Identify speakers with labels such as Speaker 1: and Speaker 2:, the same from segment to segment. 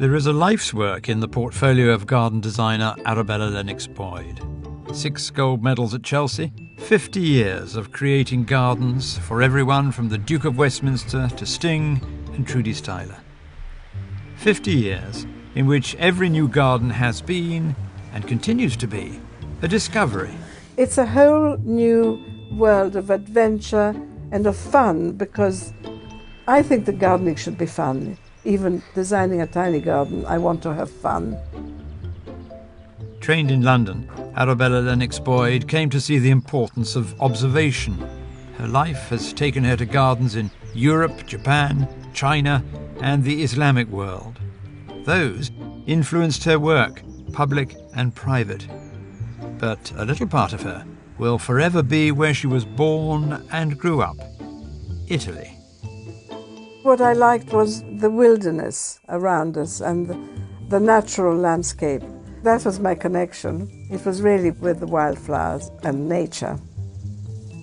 Speaker 1: There is a life's work in the portfolio of garden designer Arabella Lennox Boyd. 6 gold medals at Chelsea, 50 years of creating gardens for everyone from the Duke of Westminster to Sting and Trudy Styler. 50 years in which every new garden has been, and continues to be, a discovery.
Speaker 2: It's a whole new world of adventure and of fun, because I think the gardening should be fun. Even designing a tiny garden, I want to have fun.
Speaker 1: Trained in London, Arabella Lennox Boyd came to see the importance of observation. Her life has taken her to gardens in Europe, Japan, China, and the Islamic world. Those influenced her work, public and private. But a little part of her will forever be where she was born and grew up, Italy.
Speaker 2: What I liked was the wilderness around us and the natural landscape. That was my connection. It was really with the wildflowers and nature.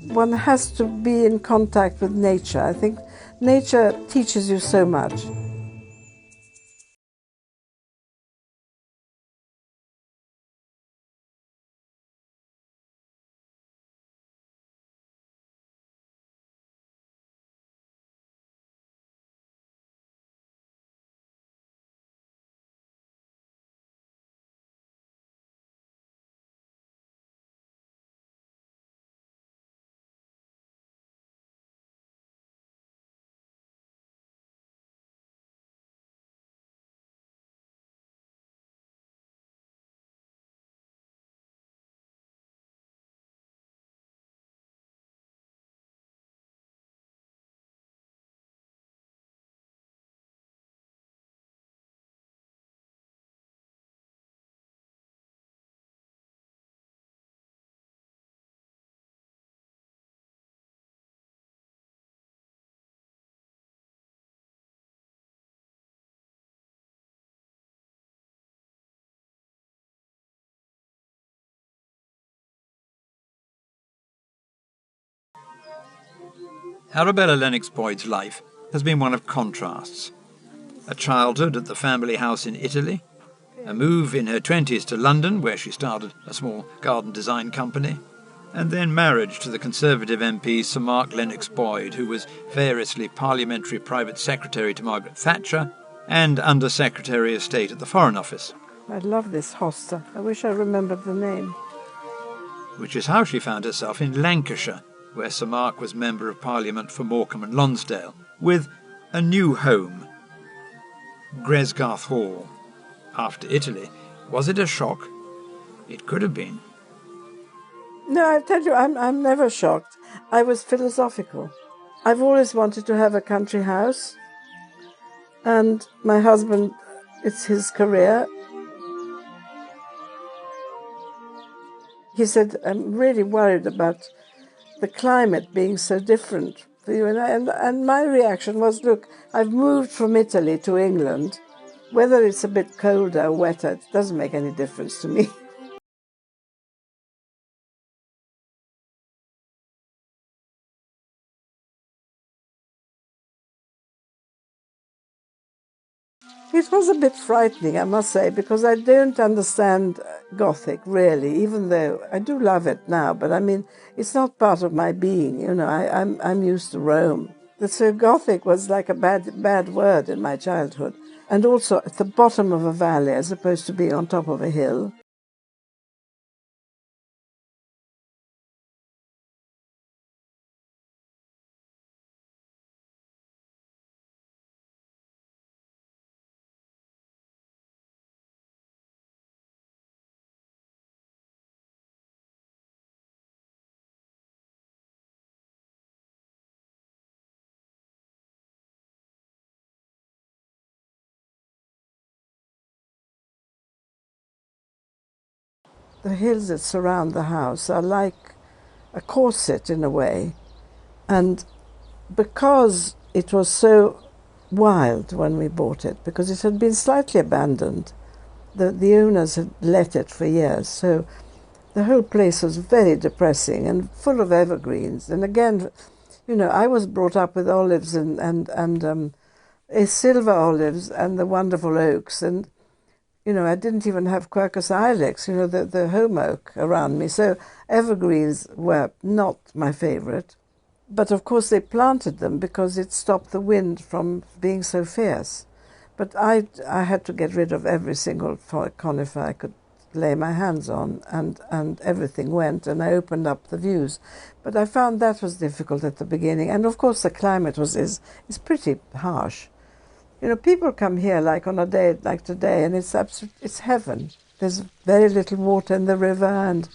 Speaker 2: One has to be in contact with nature. I think nature teaches you so much.
Speaker 1: Arabella Lennox Boyd's life has been one of contrasts. A childhood at the family house in Italy, a move in her 20s to London, where she started a small garden design company, and then marriage to the Conservative MP Sir Mark Lennox Boyd, who was variously Parliamentary Private Secretary to Margaret Thatcher and Under Secretary of State at the Foreign Office.
Speaker 2: I love this hosta. I wish I remembered the name.
Speaker 1: Which is how she found herself in Lancashire, where Sir Mark was Member of Parliament for Morecambe and Lonsdale, with a new home, Gresgarth Hall. After Italy, was it a shock? It could have been.
Speaker 2: No, I tell you, I'm never shocked. I was philosophical. I've always wanted to have a country house, and my husband, it's his career. He said, I'm really worried about the climate being so different for you. And my reaction was, look, I've moved from Italy to England. Whether it's a bit colder or wetter, it doesn't make any difference to me. It was a bit frightening, I must say, because I don't understand Gothic, really, even though I do love it now. But I mean, it's not part of my being, you know. I'm used to Rome. So Gothic was like a bad word in my childhood. And also at the bottom of a valley as opposed to being on top of a hill. The hills that surround the house are like a corset in a way. And because it was so wild when we bought it, because it had been slightly abandoned, the owners had let it for years, so the whole place was very depressing and full of evergreens. And again, you know, I was brought up with olives and silver olives and the wonderful oaks. And, I didn't even have Quercus ilex, the home oak around me. So evergreens were not my favorite. But of course they planted them because it stopped the wind from being so fierce. But I had to get rid of every single conifer I could lay my hands on, and everything went, and I opened up the views. But I found that was difficult at the beginning. And of course the climate is pretty harsh. People come here like on a day like today, and it's heaven. There's very little water in the river, and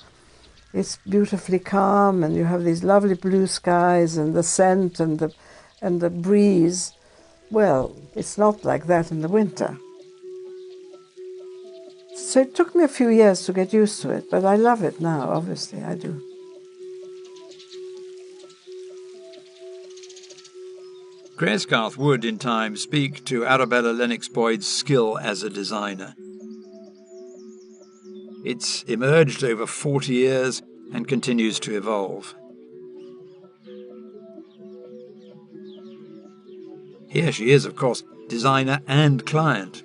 Speaker 2: it's beautifully calm, and you have these lovely blue skies and the scent and the breeze. Well, it's not like that in the winter. So it took me a few years to get used to it, but I love it now, obviously, I do.
Speaker 1: Craigscarth would, in time, speak to Arabella Lennox Boyd's skill as a designer. It's emerged over 40 years and continues to evolve. Here she is, of course, designer and client.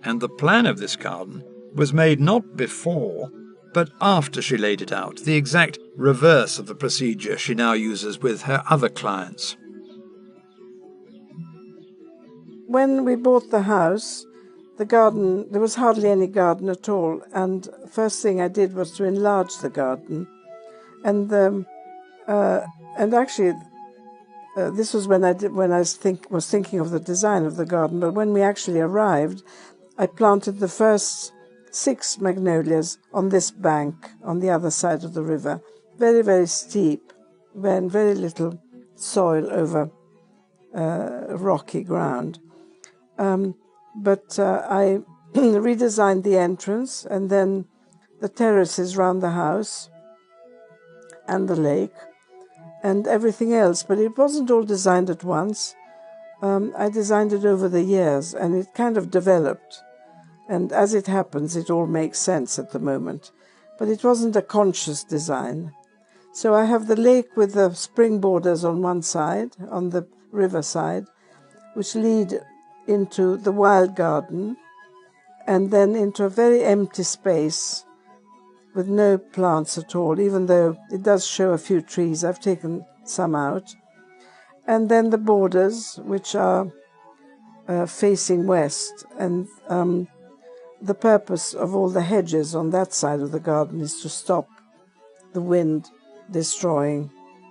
Speaker 1: And the plan of this garden was made not before, but after she laid it out, the exact reverse of the procedure she now uses with her other clients.
Speaker 2: When we bought the house, the garden, there was hardly any garden at all, and first thing I did was to enlarge the garden. And actually, this was when I was thinking of the design of the garden. But when we actually arrived, I planted the first 6 magnolias on this bank on the other side of the river, very, very steep, and very little soil over rocky ground. But I redesigned the entrance and then the terraces round the house and the lake and everything else. But it wasn't all designed at once. I designed it over the years, and it kind of developed. And as it happens, it all makes sense at the moment. But it wasn't a conscious design. So I have the lake with the spring borders on one side, on the river side, which lead into the wild garden, and then into a very empty space with no plants at all, even though it does show a few trees. I've taken some out. And then the borders, which are facing west, and the purpose of all the hedges on that side of the garden is to stop the wind destroying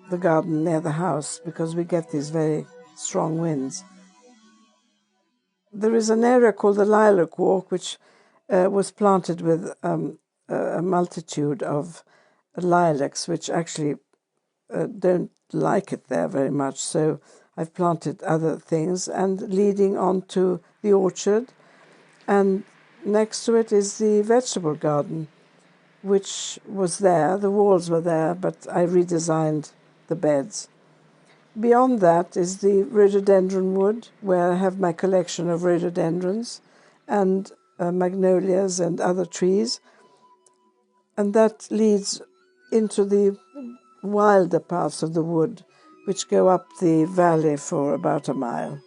Speaker 2: the garden near the house, because we get these very strong winds. There is an area called the Lilac Walk, which was planted with a multitude of lilacs, which actually don't like it there very much. So I've planted other things, and leading on to the orchard. And next to it is the vegetable garden, which was there. The walls were there, but I redesigned the beds. Beyond that is the rhododendron wood, where I have my collection of rhododendrons and magnolias and other trees. And that leads into the wilder parts of the wood, which go up the valley for about a mile.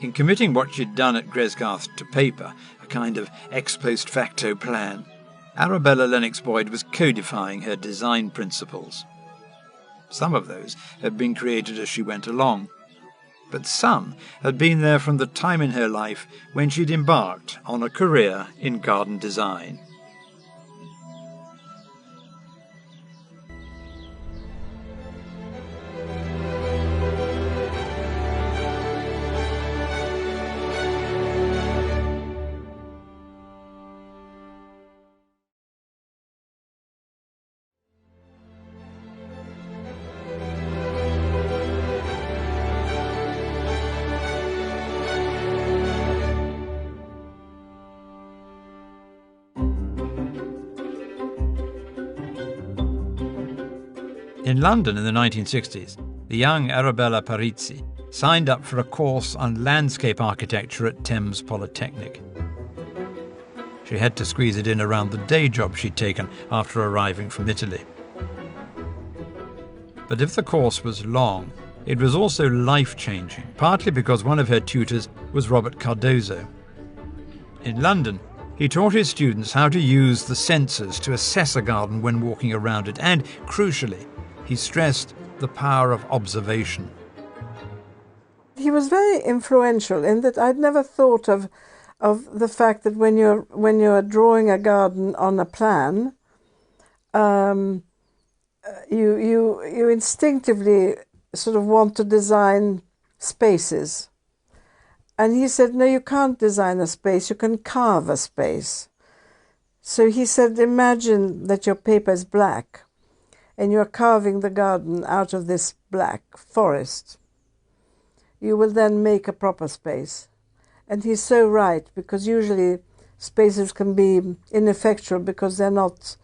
Speaker 1: In committing what she'd done at Craigscarth to paper, a kind of ex post facto plan, Arabella Lennox Boyd was codifying her design principles. Some of those had been created as she went along, but some had been there from the time in her life when she'd embarked on a career in garden design. In London in the 1960s, the young Arabella Parisi signed up for a course on landscape architecture at Thames Polytechnic. She had to squeeze it in around the day job she'd taken after arriving from Italy. But if the course was long, it was also life-changing, partly because one of her tutors was Robert Cardozo. In London, he taught his students how to use the senses to assess a garden when walking around it, and, crucially, he stressed the power of observation.
Speaker 2: He was very influential in that I'd never thought of the fact that when you're drawing a garden on a plan, you instinctively sort of want to design spaces. And he said, no, you can't design a space, you can carve a space. So he said, imagine that your paper is black and you're carving the garden out of this black forest. You will then make a proper space. And he's so right, because usually spaces can be ineffectual because they're not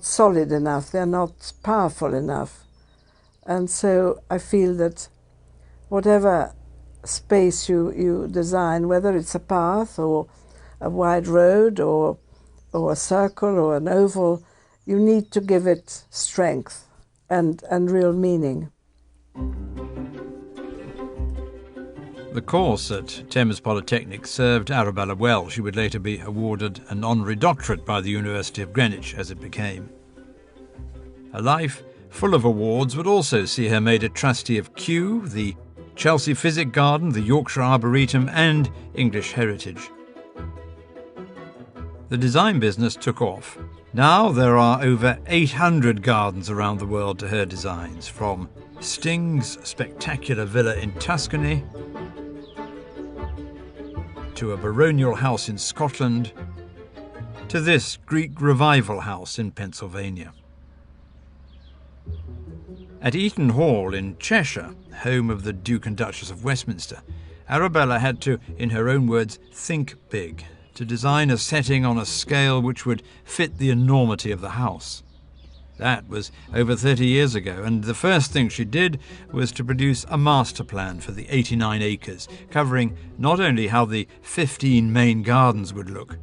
Speaker 2: solid enough, they're not powerful enough. And so I feel that whatever space you design, whether it's a path or a wide road or a circle or an oval, you need to give it strength and real meaning.
Speaker 1: The course at Thames Polytechnic served Arabella well. She would later be awarded an honorary doctorate by the University of Greenwich, as it became. Her life, full of awards, would also see her made a trustee of Kew, the Chelsea Physic Garden, the Yorkshire Arboretum, and English Heritage. The design business took off. Now there are over 800 gardens around the world to her designs, from Sting's spectacular villa in Tuscany to a baronial house in Scotland, to this Greek revival house in Pennsylvania. At Eaton Hall in Cheshire, home of the Duke and Duchess of Westminster, Arabella had to, in her own words, think big, to design a setting on a scale which would fit the enormity of the house. That was over 30 years ago, and the first thing she did was to produce a master plan for the 89 acres, covering not only how the 15 main gardens would look,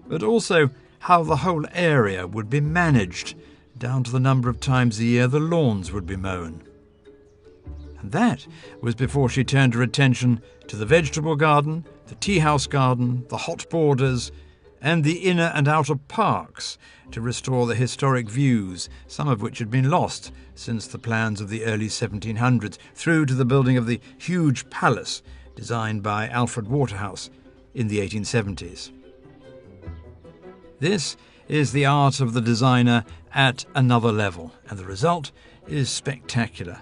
Speaker 1: but also how the whole area would be managed, down to the number of times a year the lawns would be mown. And that was before she turned her attention to the vegetable garden, the tea house garden, the hot borders, and the inner and outer parks, to restore the historic views, some of which had been lost since the plans of the early 1700s, through to the building of the huge palace designed by Alfred Waterhouse in the 1870s. This is the art of the designer at another level, and the result is spectacular.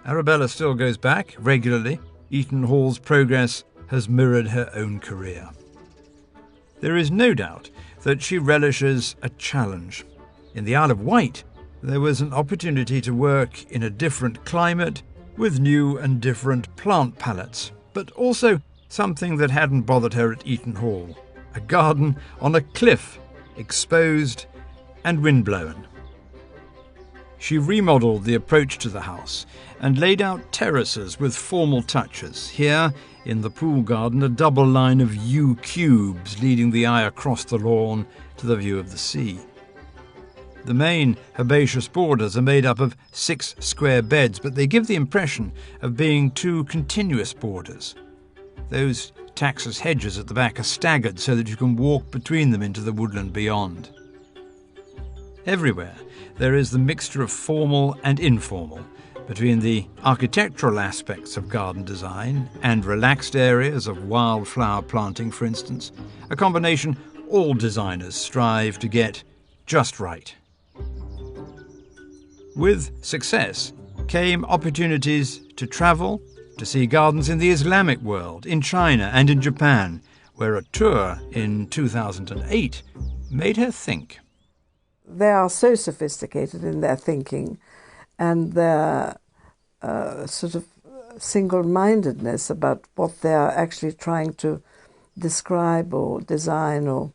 Speaker 1: Arabella still goes back regularly. Eaton Hall's progress has mirrored her own career. There is no doubt that she relishes a challenge. In the Isle of Wight, there was an opportunity to work in a different climate with new and different plant palettes, but also something that hadn't bothered her at Eaton Hall: a garden on a cliff, exposed and windblown. She remodelled the approach to the house and laid out terraces with formal touches. Here, in the pool garden, a double line of yew cubes leading the eye across the lawn to the view of the sea. The main herbaceous borders are made up of 6 square beds, but they give the impression of being 2 continuous borders. Those taxus hedges at the back are staggered so that you can walk between them into the woodland beyond. Everywhere there is the mixture of formal and informal, between the architectural aspects of garden design and relaxed areas of wildflower planting, for instance, a combination all designers strive to get just right. With success came opportunities to travel, to see gardens in the Islamic world, in China and in Japan, where a tour in 2008 made her think.
Speaker 2: They are so sophisticated in their thinking and their sort of single-mindedness about what they are actually trying to describe or design or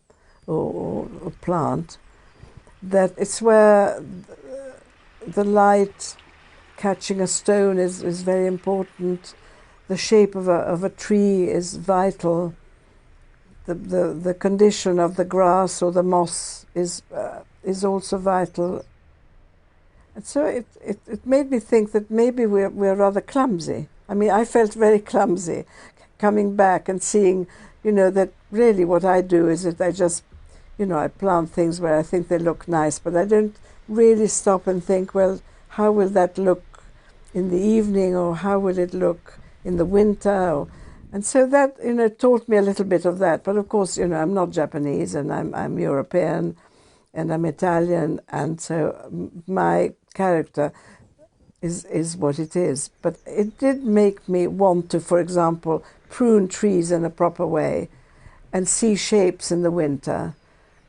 Speaker 2: plant, that it's where the light catching a stone is very important. The shape of a tree is vital. The condition of the grass or the moss is also vital. And so it made me think that maybe we're rather clumsy. I mean, I felt very clumsy coming back and seeing, that really what I do is that I just, I plant things where I think they look nice, but I don't really stop and think, well, how will that look in the evening, or how will it look in the winter? And so that, taught me a little bit of that. But of course, I'm not Japanese, and I'm European, and I'm Italian, and so my character is what it is. But it did make me want to, for example, prune trees in a proper way and see shapes in the winter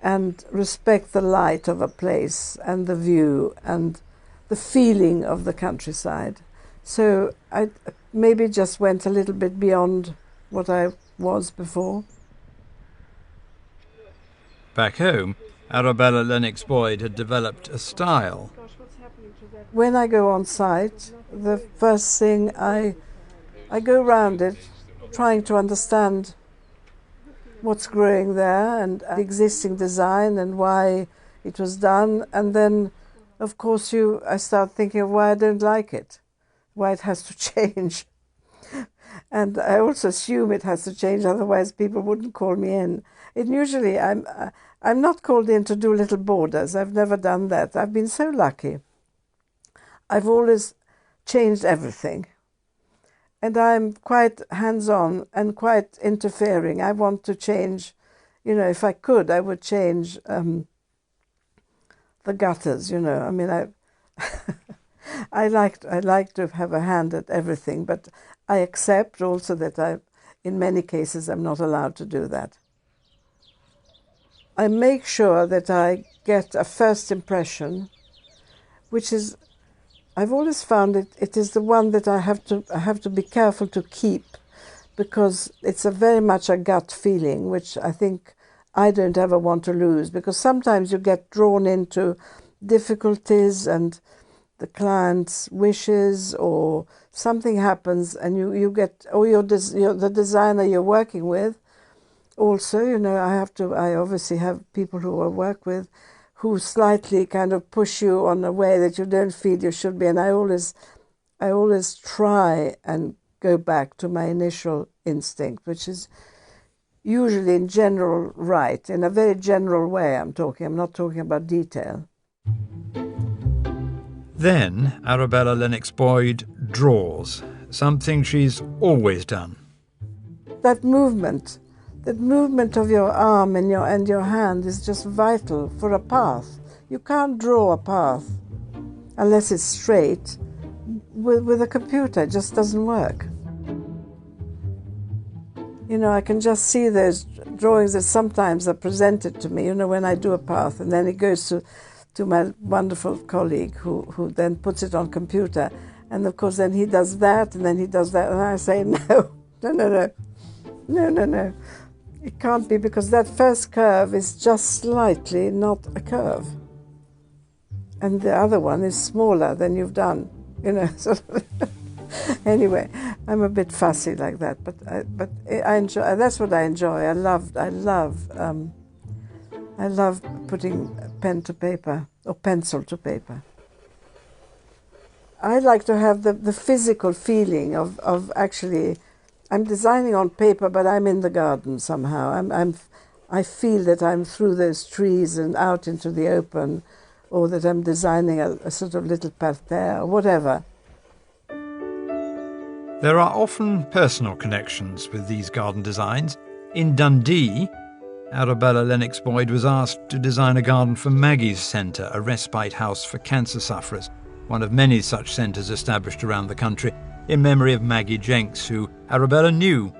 Speaker 2: and respect the light of a place and the view and the feeling of the countryside. So I maybe just went a little bit beyond what I was before.
Speaker 1: Back home, Arabella Lennox Boyd had developed a style.
Speaker 2: When I go on site, the first thing I go round it, trying to understand what's growing there and the existing design and why it was done. And then, of course, I start thinking of why I don't like it, why it has to change. And I also assume it has to change, otherwise people wouldn't call me in. And usually I'm not called in to do little borders. I've never done that. I've been so lucky. I've always changed everything. And I'm quite hands-on and quite interfering. I want to change, if I could, I would change the gutters, I mean, I like to have a hand at everything, but I accept also that in many cases, I'm not allowed to do that. I make sure that I get a first impression, which is, I've always found it is the one that I have to be careful to keep, because it's very much a gut feeling, which I think I don't ever want to lose, because sometimes you get drawn into difficulties and the client's wishes, or something happens and you get, or the designer you're working with also, I obviously have people who I work with who slightly kind of push you on a way that you don't feel you should be. And I always try and go back to my initial instinct, which is usually in general right, in a very general way I'm not talking about detail.
Speaker 1: Then Arabella Lennox Boyd draws, something she's always done.
Speaker 2: That movement of your arm and your hand is just vital for a path. You can't draw a path unless it's straight. With a computer, it just doesn't work. I can just see those drawings that sometimes are presented to me, when I do a path, and then it goes to my wonderful colleague who then puts it on computer. And of course, then he does that, and then he does that, and I say, no. It can't be, because that first curve is just slightly not a curve. And the other one is smaller than you've done, sort of. Anyway, I'm a bit fussy like that, but I enjoy. That's what I enjoy. I love putting pen to paper or pencil to paper. I like to have the physical feeling of actually, I'm designing on paper, but I'm in the garden somehow. I feel that I'm through those trees and out into the open, or that I'm designing a sort of little parterre or whatever.
Speaker 1: There are often personal connections with these garden designs. In Dundee, Arabella Lennox Boyd was asked to design a garden for Maggie's Centre, a respite house for cancer sufferers, one of many such centres established around the country, in memory of Maggie Jenks, who Arabella knew.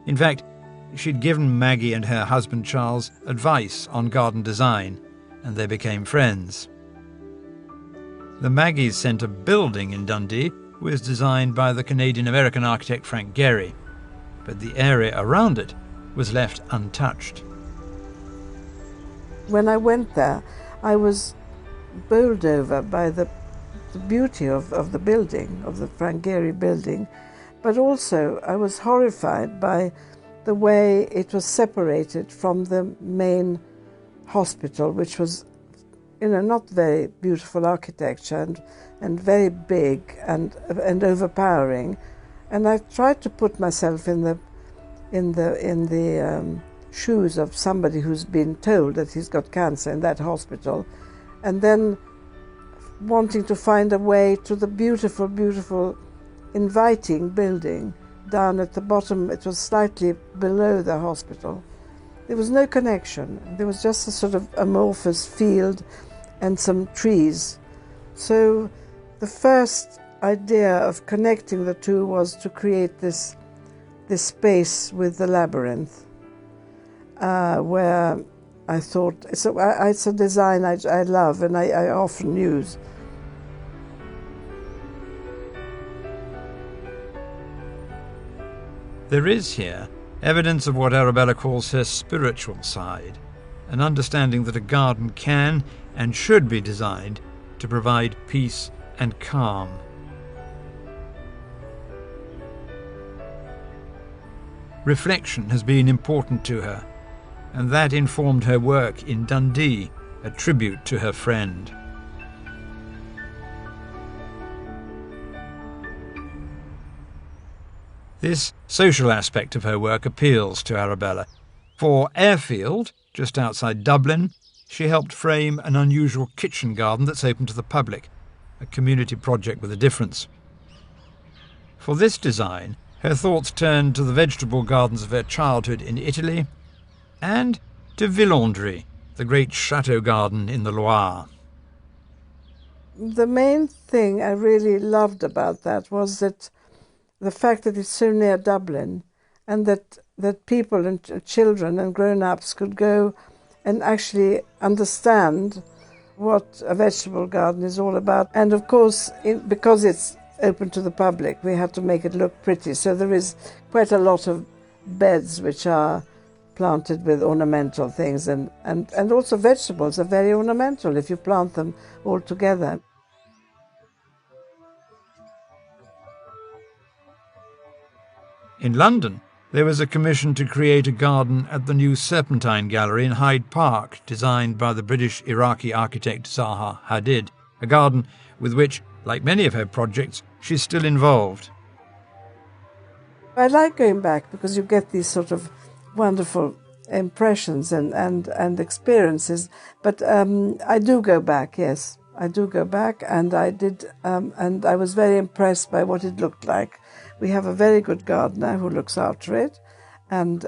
Speaker 1: In fact, she'd given Maggie and her husband Charles advice on garden design, and they became friends. The Maggie's Centre building in Dundee was designed by the Canadian-American architect Frank Gehry, but the area around it was left untouched.
Speaker 2: When I went there, I was bowled over by the the beauty of the building, of the Frank Gehry building, but also I was horrified by the way it was separated from the main hospital, which was, not very beautiful architecture and very big and overpowering. And I tried to put myself in the shoes of somebody who's been told that he's got cancer in that hospital, and then wanting to find a way to the beautiful, beautiful, inviting building down at the bottom. It was slightly below the hospital. There was no connection. There was just a sort of amorphous field and some trees. So the first idea of connecting the two was to create this space with the labyrinth, where I thought it's a design I love and I often use.
Speaker 1: There is here evidence of what Arabella calls her spiritual side, an understanding that a garden can and should be designed to provide peace and calm. Reflection has been important to her, and that informed her work in Dundee, a tribute to her friend. This social aspect of her work appeals to Arabella. For Airfield, just outside Dublin, she helped frame an unusual kitchen garden that's open to the public, a community project with a difference. For this design, her thoughts turned to the vegetable gardens of her childhood in Italy and to Villandry, the great chateau garden in the Loire.
Speaker 2: The main thing I really loved about that was that the fact that it's so near Dublin, and that people and children and grown-ups could go and actually understand what a vegetable garden is all about. And of course, because it's open to the public, we had to make it look pretty. So there is quite a lot of beds which are planted with ornamental things, and also vegetables are very ornamental if you plant them all together.
Speaker 1: In London, there was a commission to create a garden at the new Serpentine Gallery in Hyde Park, designed by the British-Iraqi architect Zaha Hadid, a garden with which, like many of her projects, she's still involved.
Speaker 2: I like going back because you get these sort of wonderful impressions and experiences. But I do go back, yes. I do go back, and I did, and I was very impressed by what it looked like. We have a very good gardener who looks after it, and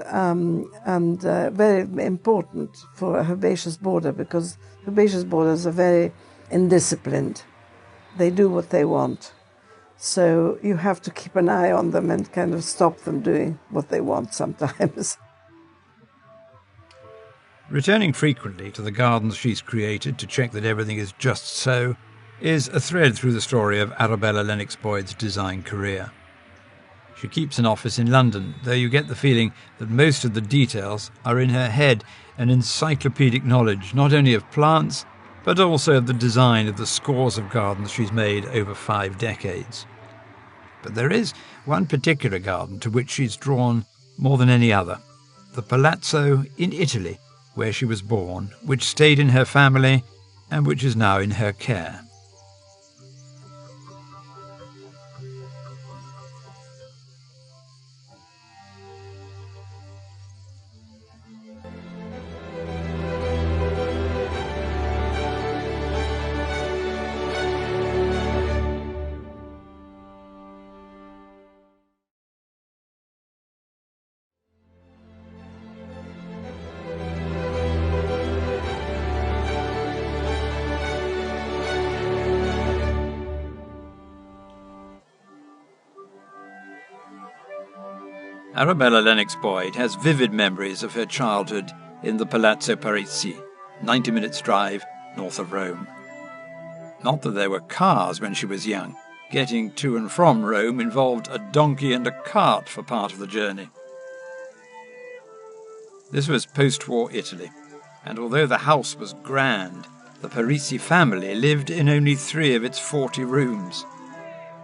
Speaker 2: very important for a herbaceous border, because herbaceous borders are very indisciplined. They do what they want. So you have to keep an eye on them and kind of stop them doing what they want sometimes.
Speaker 1: Returning frequently to the gardens she's created to check that everything is just so is a thread through the story of Arabella Lennox Boyd's design career. She keeps an office in London, though you get the feeling that most of the details are in her head, an encyclopedic knowledge not only of plants, but also of the design of the scores of gardens she's made over 5 decades. But there is one particular garden to which she's drawn more than any other, the Palazzo in Italy, where she was born, which stayed in her family and which is now in her care. Arabella Lennox Boyd has vivid memories of her childhood in the Palazzo Parisi, 90 minutes drive north of Rome. Not that there were cars when she was young. Getting to and from Rome involved a donkey and a cart for part of the journey. This was post-war Italy, and although the house was grand, The Parisi family lived in only 3 of its 40 rooms.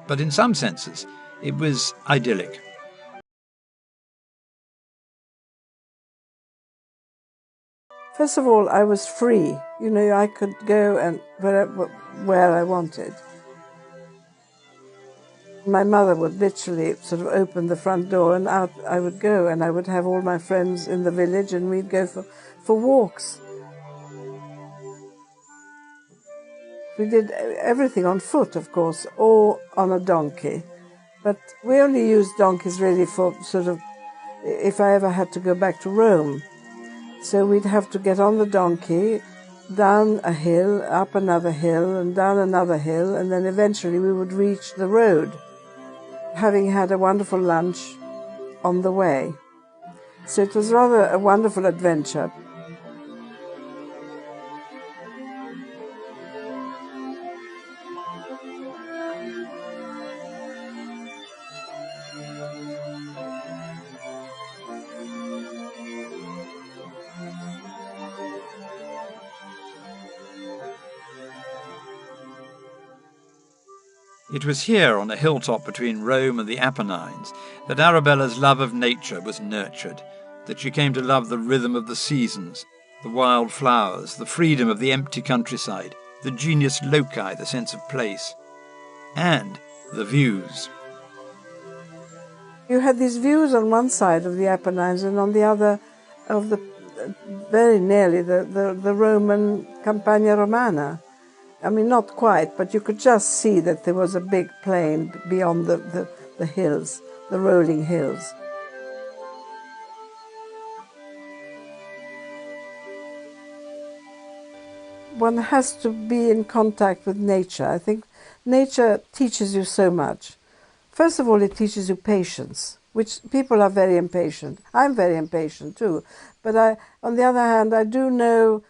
Speaker 1: But in some senses, it was idyllic.
Speaker 2: First of all, I was free. You know, I could go and where I wanted. My mother would literally sort of open the front door and out I would go, and I would have all my friends in the village and we'd go for walks. We did everything on foot, of course, or on a donkey. But we only used donkeys really for sort of, if I ever had to go back to Rome. So we'd have to get on the donkey, down a hill, up another hill, and down another hill, and then eventually we would reach the road, having had a wonderful lunch on the way. So it was rather a wonderful adventure.
Speaker 1: It was here on a hilltop between Rome and the Apennines that Arabella's love of nature was nurtured, that she came to love the rhythm of the seasons, the wild flowers, the freedom of the empty countryside, the genius loci, the sense of place, and the views.
Speaker 2: You had these views on one side of the Apennines and on the other of the very nearly the Roman Campagna Romana. I mean, not quite, but you could just see that there was a big plain beyond the hills, the rolling hills. One has to be in contact with nature. I think nature teaches you so much. First of all, it teaches you patience, which people are very impatient. I'm very impatient too. But on the other hand, I do know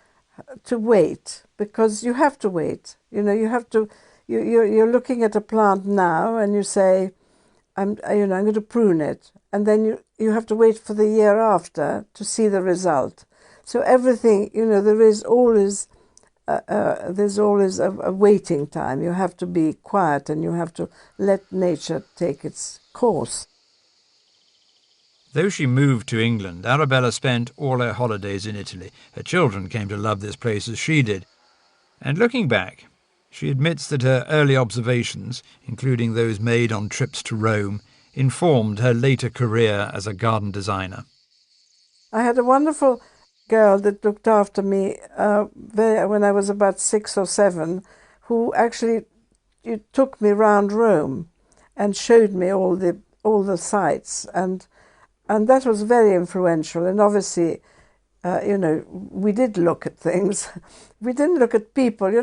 Speaker 2: to wait, because you have to wait. You know, you have to. You're looking at a plant now, and you say, I'm going to prune it, and then you have to wait for the year after to see the result. So everything, there's always a waiting time. You have to be quiet, and you have to let nature take its course.
Speaker 1: Though she moved to England, Arabella spent all her holidays in Italy. Her children came to love this place as she did. And looking back, she admits that her early observations, including those made on trips to Rome, informed her later career as a garden designer.
Speaker 2: I had a wonderful girl that looked after me when I was about 6 or 7, who actually took me round Rome and showed me all the sights, and that was very influential. And obviously, we did look at things. We didn't look at people. You're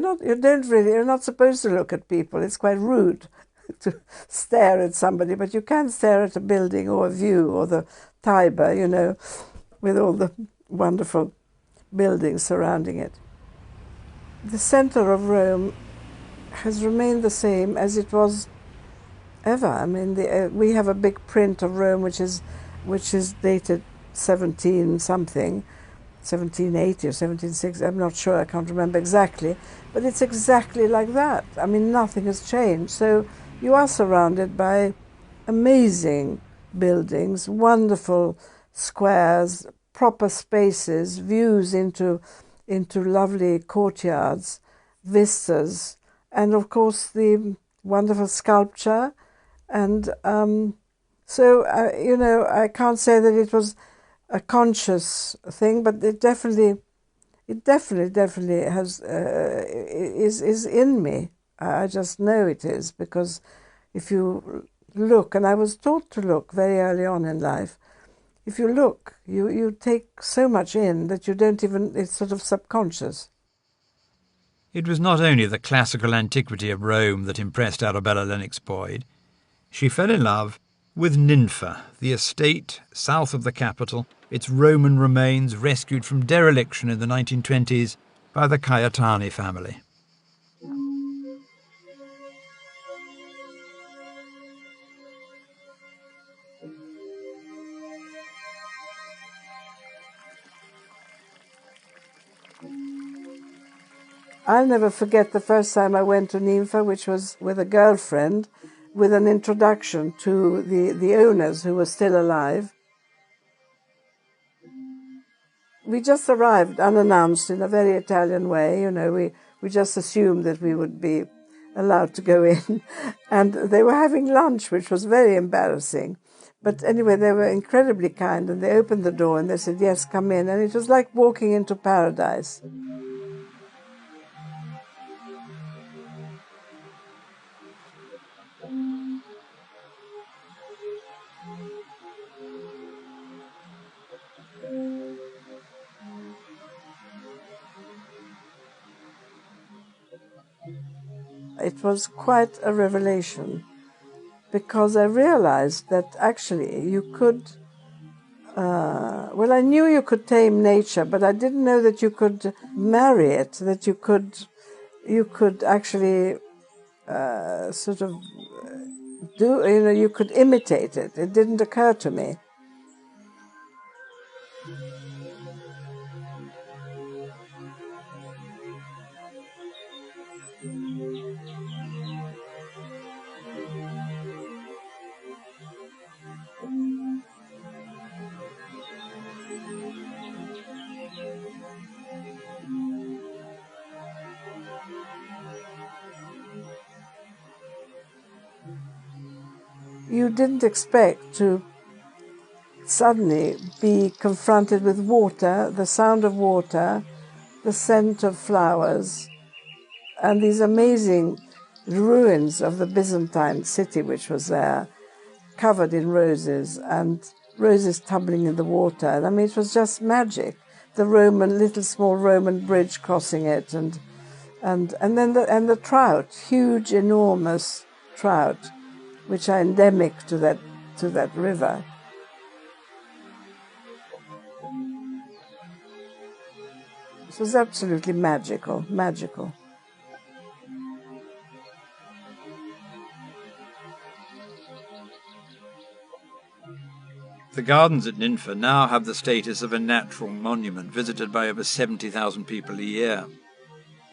Speaker 2: not supposed to look at people. It's quite rude to stare at somebody, but you can stare at a building or a view or the Tiber, with all the wonderful buildings surrounding it. The center of Rome has remained the same as it was ever. I mean, we have a big print of Rome which is dated 17-something, 1780 or 1760, I'm not sure, I can't remember exactly, but it's exactly like that. I mean, nothing has changed. So you are surrounded by amazing buildings, wonderful squares, proper spaces, views into lovely courtyards, vistas, and of course the wonderful sculpture. And so, I can't say that it was a conscious thing, but it definitely has is in me. I just know it is, because if you look, and I was taught to look very early on in life, if you look, you take so much in that you don't even, it's sort of subconscious.
Speaker 1: It was not only the classical antiquity of Rome that impressed Arabella Lennox Boyd. She fell in love with Ninfa, the estate south of the capital, its Roman remains rescued from dereliction in the 1920s by the Caetani family.
Speaker 2: I'll never forget the first time I went to Ninfa, which was with a girlfriend, with an introduction to the owners who were still alive. We just arrived unannounced in a very Italian way. You know, we just assumed that we would be allowed to go in. And they were having lunch, which was very embarrassing. But anyway, they were incredibly kind, and they opened the door and they said, yes, come in. And it was like walking into paradise. It was quite a revelation, because I realized that actually you could, I knew you could tame nature, but I didn't know that you could marry it, that you could actually sort of you could imitate it. It didn't occur to me. You didn't expect to suddenly be confronted with water, the sound of water, the scent of flowers, and these amazing ruins of the Byzantine city which was there, covered in roses, and roses tumbling in the water. I mean, it was just magic. The little small Roman bridge crossing it, and then the trout, huge, enormous trout, which are endemic to that river. It was absolutely magical.
Speaker 1: The gardens at Ninfa now have the status of a natural monument visited by over 70,000 people a year.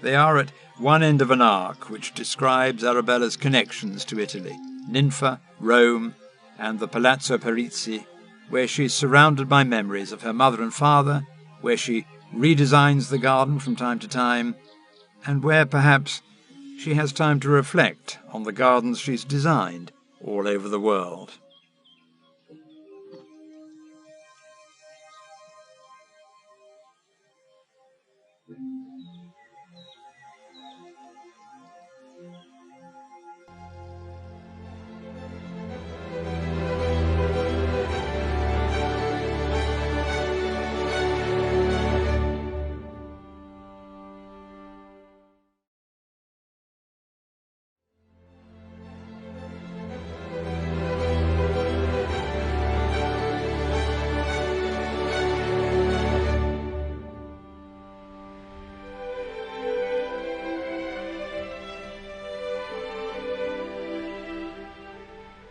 Speaker 1: They are at one end of an arc which describes Arabella's connections to Italy, Ninfa, Rome, and the Palazzo Parizzi, where she is surrounded by memories of her mother and father, where she redesigns the garden from time to time, and where perhaps she has time to reflect on the gardens she's designed all over the world.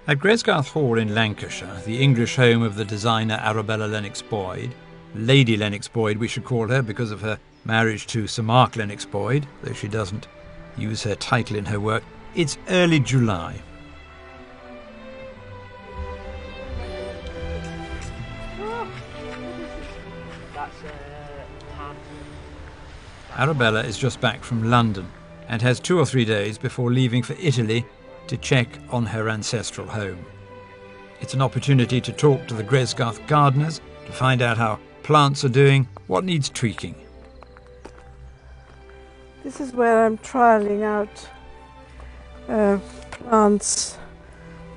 Speaker 1: At Gresgarth Hall in Lancashire, the English home of the designer Arabella Lennox Boyd, Lady Lennox Boyd we should call her because of her marriage to Sir Mark Lennox Boyd, though she doesn't use her title in her work, it's early July. Arabella is just back from London and has 2 or 3 days before leaving for Italy to check on her ancestral home. It's an opportunity to talk to the Gresgarth gardeners, to find out how plants are doing, what needs tweaking.
Speaker 2: This is where I'm trialling out plants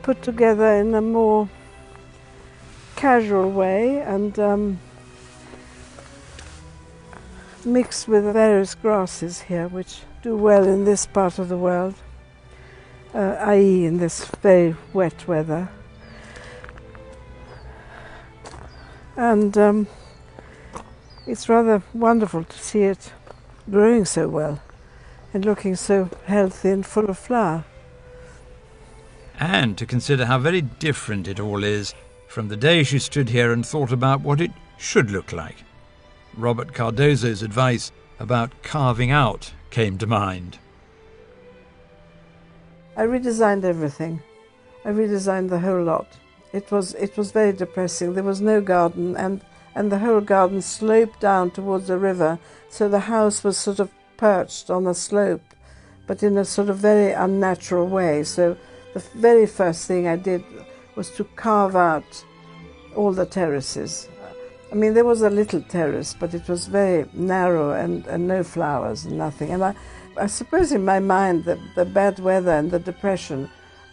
Speaker 2: put together in a more casual way and mixed with various grasses here which do well in this part of the world. I.e. in this very wet weather. And it's rather wonderful to see it growing so well and looking so healthy and full of flower.
Speaker 1: And to consider how very different it all is from the day she stood here and thought about what it should look like. Robert Cardozo's advice about carving out came to mind.
Speaker 2: I redesigned everything. I redesigned the whole lot. It was very depressing. There was no garden, and the whole garden sloped down towards the river, so the house was sort of perched on a slope, but in a sort of very unnatural way. So the very first thing I did was to carve out all the terraces. I mean, there was a little terrace, but it was very narrow and no flowers and nothing. And I suppose in my mind the bad weather and the depression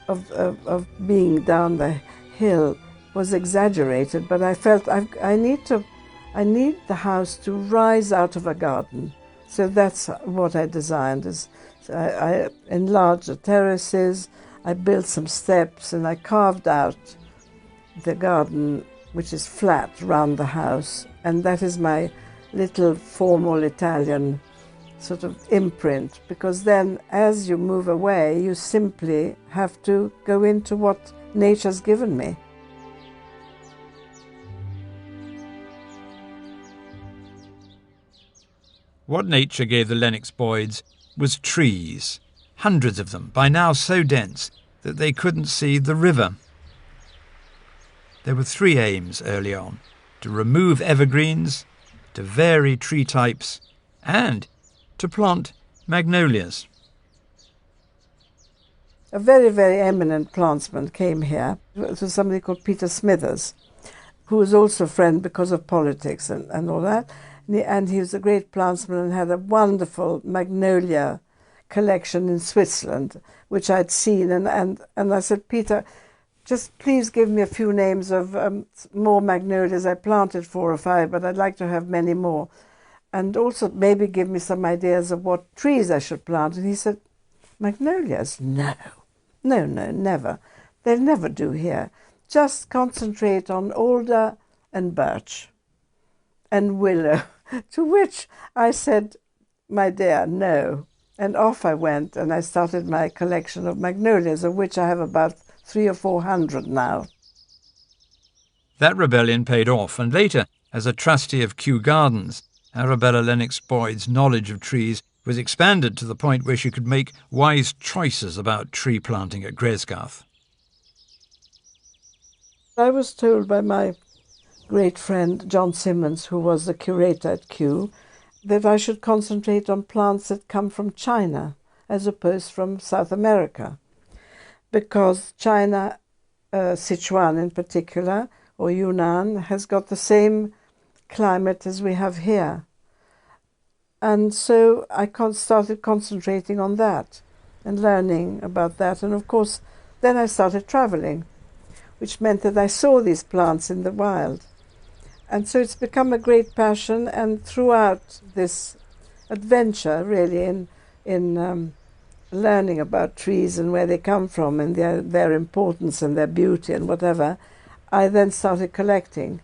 Speaker 2: of being down the hill was exaggerated, but I felt I need the house to rise out of a garden. So that's what I designed. I enlarged the terraces, I built some steps, and I carved out the garden, which is flat round the house, and that is my little formal Italian sort of imprint, because then as you move away, you simply have to go into what nature's given me.
Speaker 1: What nature gave the Lennox Boyds was trees, hundreds of them, by now so dense that they couldn't see the river. There were three aims early on: to remove evergreens, to vary tree types, and to plant magnolias.
Speaker 2: A very, very eminent plantsman came here. It was somebody called Peter Smithers, who was also a friend because of politics and all that. And he was a great plantsman and had a wonderful magnolia collection in Switzerland, which I'd seen. And I said, Peter, just please give me a few names of more magnolias. I planted 4 or 5, but I'd like to have many more. And also maybe give me some ideas of what trees I should plant. And he said, magnolias? No, never. They'll never do here. Just concentrate on alder and birch and willow. To which I said, my dear, no. And off I went, and I started my collection of magnolias, of which I have about 300 or 400 now.
Speaker 1: That rebellion paid off, and later, as a trustee of Kew Gardens, Arabella Lennox Boyd's knowledge of trees was expanded to the point where she could make wise choices about tree planting at Gresgarth.
Speaker 2: I was told by my great friend John Simmons, who was the curator at Kew, that I should concentrate on plants that come from China as opposed from South America, because China, Sichuan in particular, or Yunnan, has got the same climate as we have here. And so I started concentrating on that and learning about that. And of course, then I started traveling, which meant that I saw these plants in the wild. And so it's become a great passion, and throughout this adventure, really, in learning about trees and where they come from and their importance and their beauty and whatever, I then started collecting.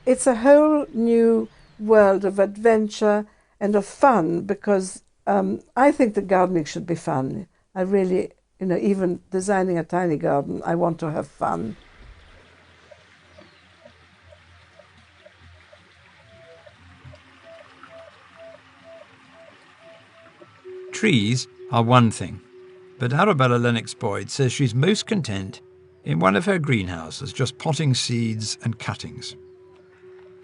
Speaker 2: It's a whole new world of adventure and of fun, because I think that gardening should be fun. I really, even designing a tiny garden, I want to have fun.
Speaker 1: Trees are one thing, but Arabella Lennox Boyd says she's most content in one of her greenhouses, just potting seeds and cuttings.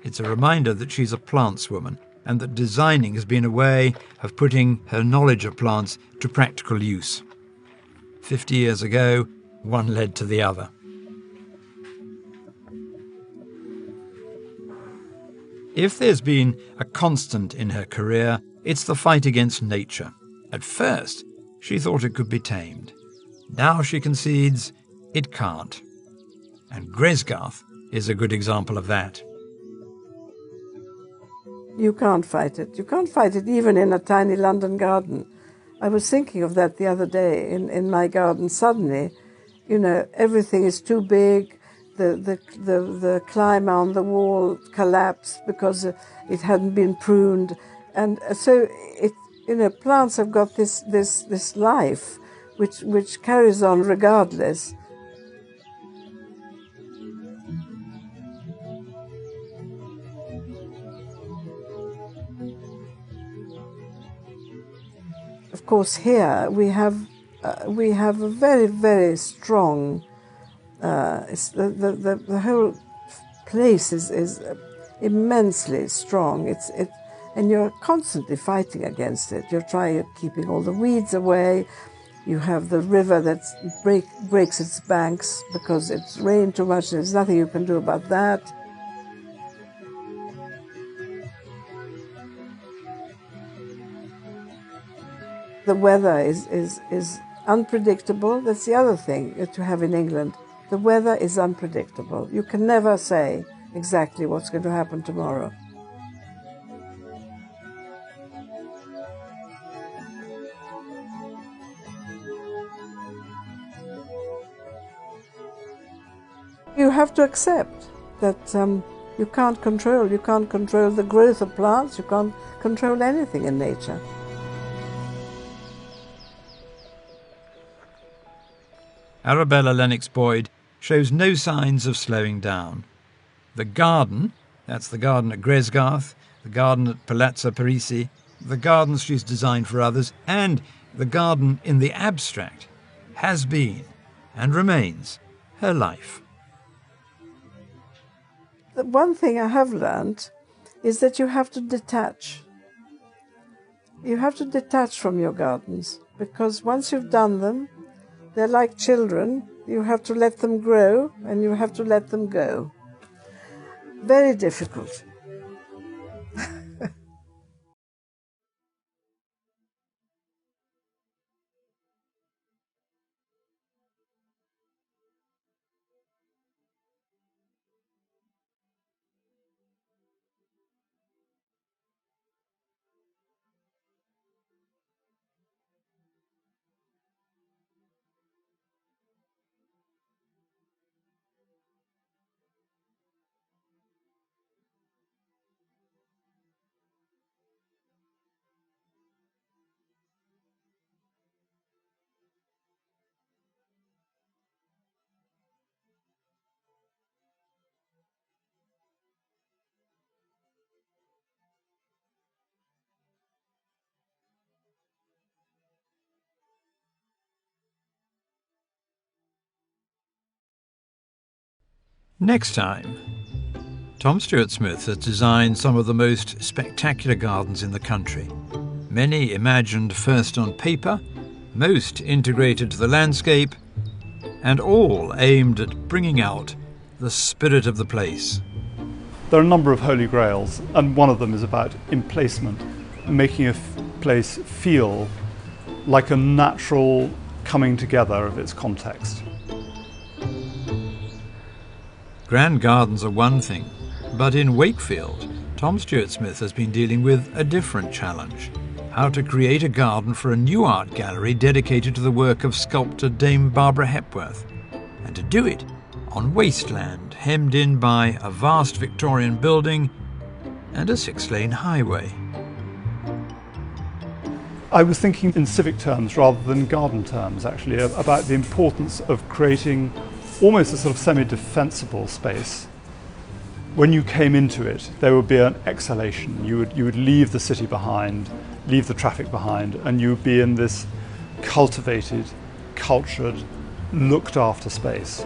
Speaker 1: It's a reminder that she's a plants woman, and that designing has been a way of putting her knowledge of plants to practical use. 50 years ago, one led to the other. If there's been a constant in her career, it's the fight against nature. At first, she thought it could be tamed. Now she concedes it can't. And Gresgarth is a good example of that.
Speaker 2: You can't fight it. You can't fight it even in a tiny London garden. I was thinking of that the other day in my garden. Suddenly, everything is too big. The climber on the wall collapsed because it hadn't been pruned. And so plants have got this life which carries on regardless. Of course, here we have a very, very strong. The whole place is immensely strong. And you're constantly fighting against it. You're keeping all the weeds away. You have the river that breaks its banks because it's rained too much. There's nothing you can do about that. The weather is unpredictable. That's the other thing that you have in England. The weather is unpredictable. You can never say exactly what's going to happen tomorrow. You have to accept that you can't control the growth of plants, you can't control anything in nature.
Speaker 1: Arabella Lennox Boyd shows no signs of slowing down. The garden, that's the garden at Gresgarth, the garden at Palazzo Parisi, the gardens she's designed for others, and the garden in the abstract, has been and remains her life.
Speaker 2: The one thing I have learned is that you have to detach. You have to detach from your gardens, because once you've done them, they're like children. You have to let them grow and you have to let them go. Very difficult.
Speaker 1: Next time, Tom Stuart Smith has designed some of the most spectacular gardens in the country. Many imagined first on paper, most integrated to the landscape, and all aimed at bringing out the spirit of the place.
Speaker 3: There are a number of holy grails, and one of them is about emplacement, making a place feel like a natural coming together of its context.
Speaker 1: Grand gardens are one thing, but in Wakefield, Tom Stuart Smith has been dealing with a different challenge: how to create a garden for a new art gallery dedicated to the work of sculptor Dame Barbara Hepworth, and to do it on wasteland hemmed in by a vast Victorian building and a 6-lane highway.
Speaker 3: I was thinking in civic terms rather than garden terms, actually, about the importance of creating almost a sort of semi-defensible space. When you came into it, there would be an exhalation. You would leave the city behind, leave the traffic behind, and you would be in this cultivated, cultured, looked after space.